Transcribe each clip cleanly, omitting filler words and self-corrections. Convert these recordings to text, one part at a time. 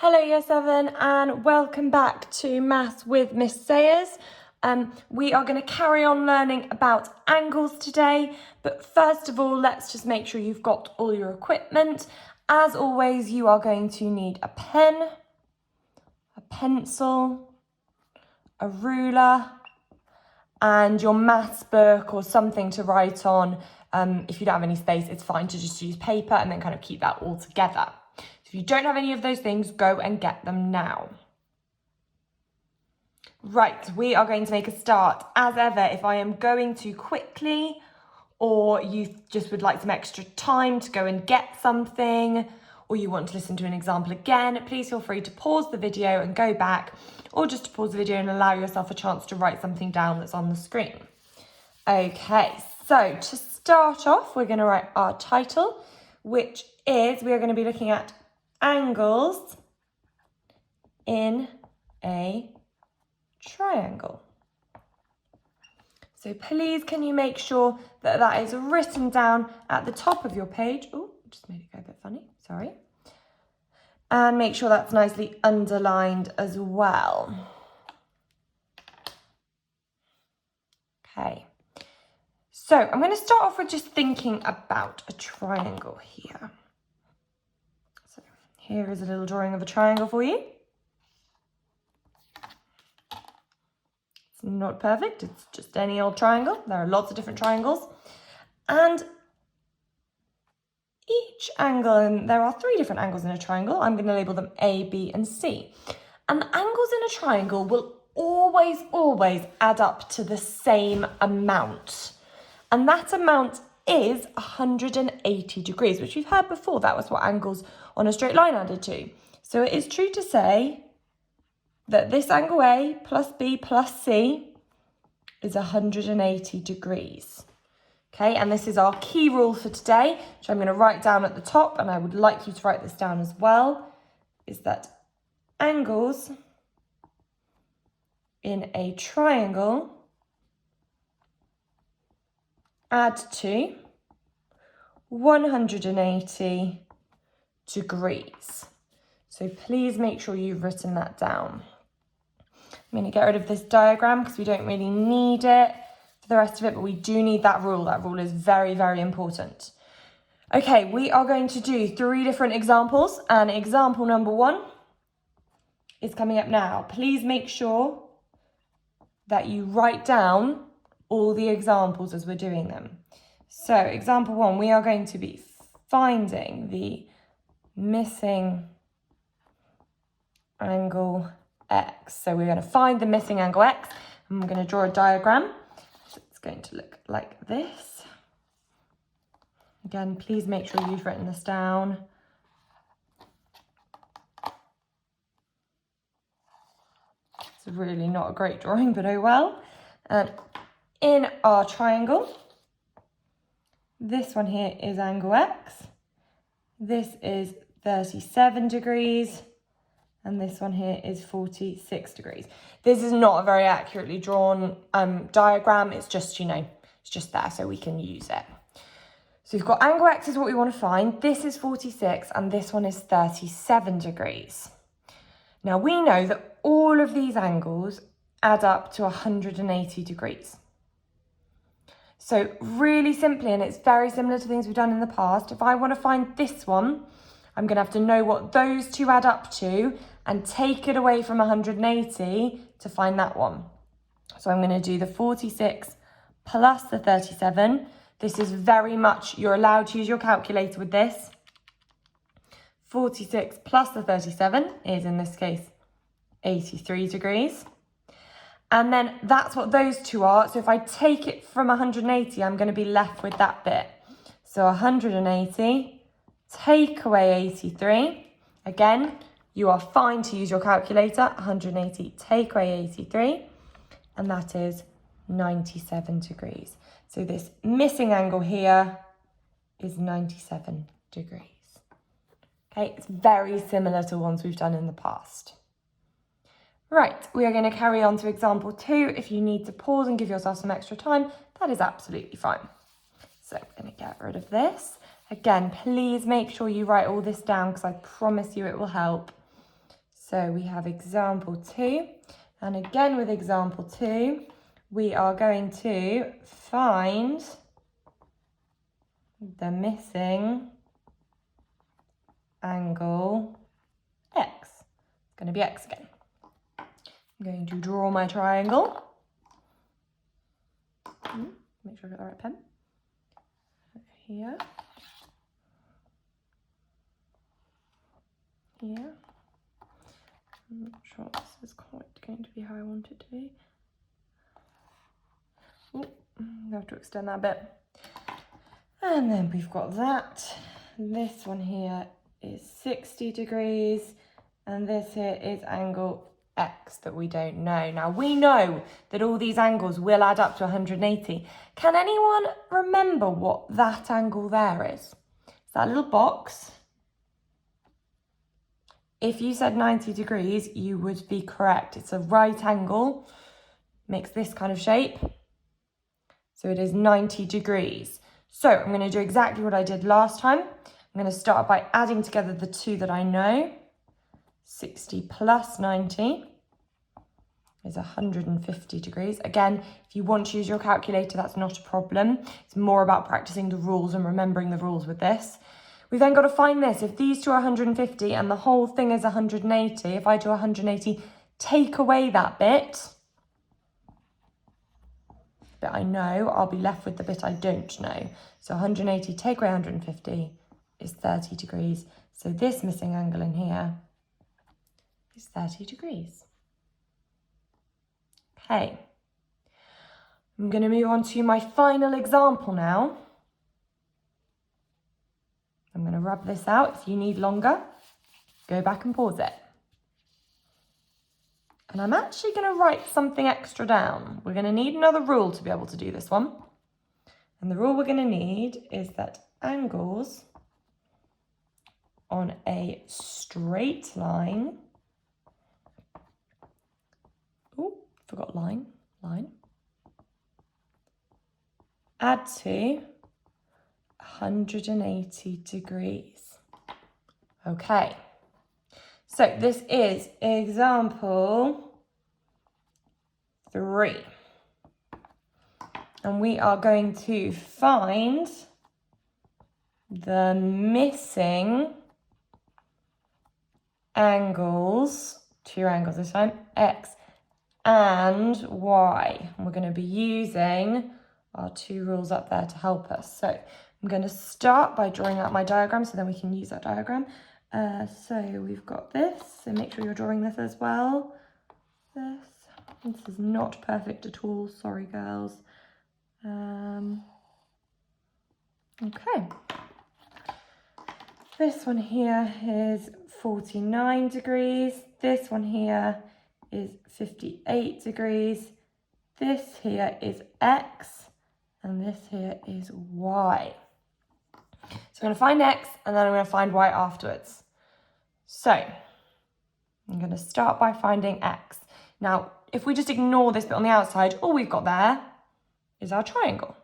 Hello Year 7 and welcome back to Maths with Miss Sayers. We are going to carry on learning about angles today, but first of all, let's just make sure you've got all your equipment. As always, you are going to need a pen, a pencil, a ruler, and your maths book or something to write on. If you don't have any space, it's fine to just use paper and then kind of keep that all together. If you don't have any of those things, go and get them now. Right, we are going to make a start. As ever, if I am going too quickly or you just would like some extra time to go and get something, or you want to listen to an example again, please feel free to pause the video and go back, or just to pause the video and allow yourself a chance to write something down that's on the screen. Okay, so to start off, we're going to write our title, which is, we are going to be looking at angles in a triangle. So please can you make sure that that is written down at the top of your page. Oh, just made it go a bit funny, sorry. And make sure that's nicely underlined as well. Okay. So I'm going to start off with just thinking about a triangle here. So here is a little drawing of a triangle for you. It's not perfect, it's just any old triangle. There are lots of different triangles. And each angle, and there are 3 different angles in a triangle. I'm going to label them A, B, and C. And the angles in a triangle will always add up to the same amount. And that amount is 180 degrees, which we've heard before. That was what angles on a straight line added to. So it is true to say that this angle A plus B plus C is 180 degrees. Okay, and this is our key rule for today, which I'm going to write down at the top, and I would like you to write this down as well, is that angles in a triangle add to 180 degrees. So please make sure you've written that down. I'm going to get rid of this diagram because we don't really need it for the rest of it, but we do need that rule. That rule is very, very important. Okay, we are going to do 3 different examples, and example number 1 is coming up now. Please make sure that you write down all the examples as we're doing them. So example 1, we are going to be finding the missing angle X. So we're going to find the missing angle X, and we're going to draw a diagram. So it's going to look like this. Again, please make sure you've written this down. It's really not a great drawing, but oh well. And in our triangle, this one here is angle X. This is 37 degrees. And this one here is 46 degrees. This is not a very accurately drawn diagram. It's just, it's just there so we can use it. So we've got angle X is what we want to find. This is 46 and this one is 37 degrees. Now we know that all of these angles add up to 180 degrees. So really simply, and it's very similar to things we've done in the past, if I want to find this one, I'm going to have to know what those 2 add up to and take it away from 180 to find that one. So I'm going to do the 46 plus the 37. This is very much, you're allowed to use your calculator with this. 46 plus the 37 is, in this case, 83 degrees. And then that's what those 2 are. So if I take it from 180, I'm going to be left with that bit. So 180, take away 83. Again, you are fine to use your calculator. 180, take away 83. And that is 97 degrees. So this missing angle here is 97 degrees. Okay, it's very similar to ones we've done in the past. Right, we are going to carry on to example 2. If you need to pause and give yourself some extra time, that is absolutely fine. So I'm going to get rid of this. Again, please make sure you write all this down because I promise you it will help. So we have example 2, and again with example 2, we are going to find the missing angle X. It's going to be X again. I'm going to draw my triangle. Make sure I've got the right pen. Here. Here. I'm not sure this is quite going to be how I want it to be. Oh, I have to extend that a bit. And then we've got that. This one here is 60 degrees, and this here is angle X that we don't know. Now we know that all these angles will add up to 180. Can anyone remember what that angle there is? It's that little box. If you said 90 degrees, you would be correct. It's a right angle, makes this kind of shape. So it is 90 degrees. So I'm going to do exactly what I did last time. I'm going to start by adding together the two that I know. 60 plus 90 is 150 degrees. Again, if you want to use your calculator, that's not a problem. It's more about practicing the rules and remembering the rules with this. We've then got to find this. If these two are 150 and the whole thing is 180, if I do 180, take away that bit I know, I'll be left with the bit I don't know. So 180 take away 150 is 30 degrees. So this missing angle in here is 30 degrees. Okay. I'm going to move on to my final example now. I'm going to rub this out. If you need longer, go back and pause it. And I'm actually going to write something extra down. We're going to need another rule to be able to do this one. And the rule we're going to need is that angles on a straight line, oh, forgot line, add to 180 degrees. Okay. So this is example 3. And we are going to find the missing angles, 2 angles this time, X and Y. And we're going to be using our 2 rules up there to help us. So I'm going to start by drawing out my diagram so then we can use that diagram. So we've got this, so make sure you're drawing this as well. This is not perfect at all, sorry girls. Okay. This one here is 49 degrees. This one here is 58 degrees. This here is X, and this here is Y. So I'm going to find X, and then I'm going to find Y afterwards. So I'm going to start by finding X. Now, if we just ignore this bit on the outside, all we've got there is our triangle.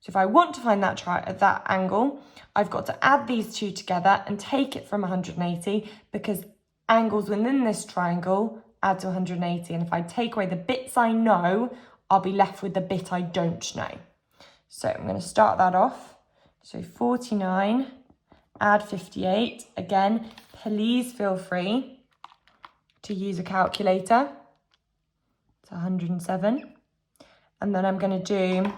So if I want to find that angle, I've got to add these 2 together and take it from 180 because angles within this triangle add to 180. And if I take away the bits I know, I'll be left with the bit I don't know. So I'm going to start that off. So 49, add 58. Again, please feel free to use a calculator. It's 107. And then I'm going to do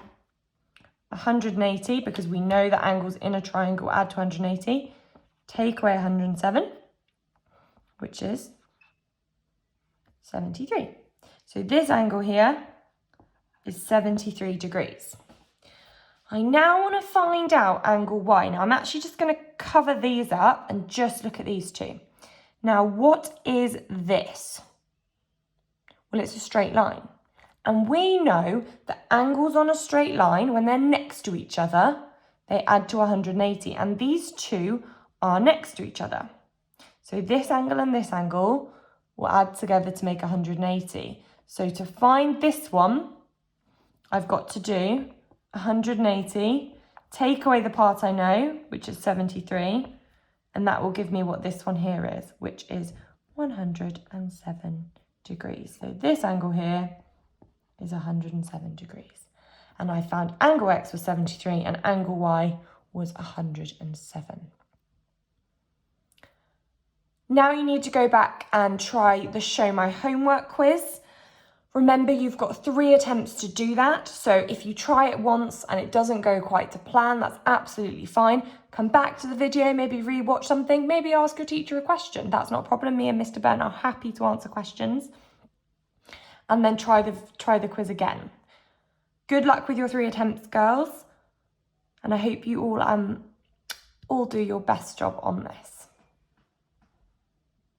180 because we know that angles in a triangle add to 180. Take away 107, which is 73. So this angle here is 73 degrees. I now want to find out angle Y. Now I'm actually just going to cover these up and just look at these 2. Now what is this? Well, it's a straight line. And we know that angles on a straight line, when they're next to each other, they add to 180. And these 2 are next to each other. So this angle and this angle will add together to make 180. So to find this one, I've got to do 180, take away the part I know, which is 73, and that will give me what this one here is, which is 107 degrees. So this angle here is 107 degrees. And I found angle X was 73 and angle Y was 107. Now you need to go back and try the Show My Homework quiz. Remember, you've got 3 attempts to do that. So if you try it once and it doesn't go quite to plan, that's absolutely fine. Come back to the video, maybe rewatch something, maybe ask your teacher a question. That's not a problem. Me and Mr. Ben are happy to answer questions. And then try the quiz again. Good luck with your 3 attempts, girls. And I hope you all do your best job on this.